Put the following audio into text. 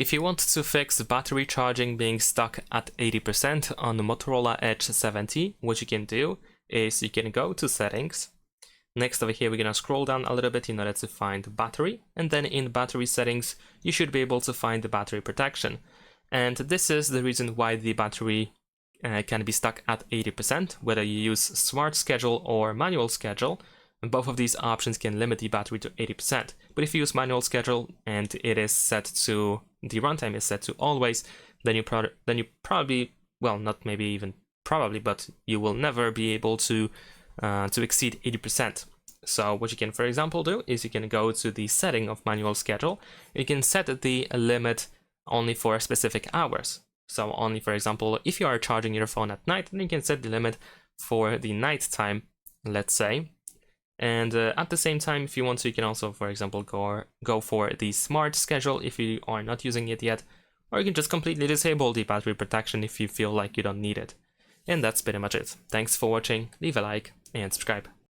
If you want to fix battery charging being stuck at 80% on the Motorola Edge 70, what you can do is you can go to settings. Next over here, we're gonna scroll down a little bit in order to find battery, and then in battery settings, you should be able to find the battery protection. And this is the reason why the battery can be stuck at 80%, whether you use smart schedule or manual schedule. And both of these options can limit the battery to 80%. But if you use manual schedule and it is set to, the runtime is set to always, then you probably, well, not maybe even probably, but you will never be able to exceed 80%. So what you can, for example, do is you can go to the setting of manual schedule. You can set the limit only for specific hours. So only, for example, if you are charging your phone at night, then you can set the limit for the night time, let's say. And at the same time, if you want to, you can also, for example, go for the smart schedule if you are not using it yet, or you can just completely disable the battery protection if you feel like you don't need it. And that's pretty much it. Thanks for watching, leave a like and subscribe.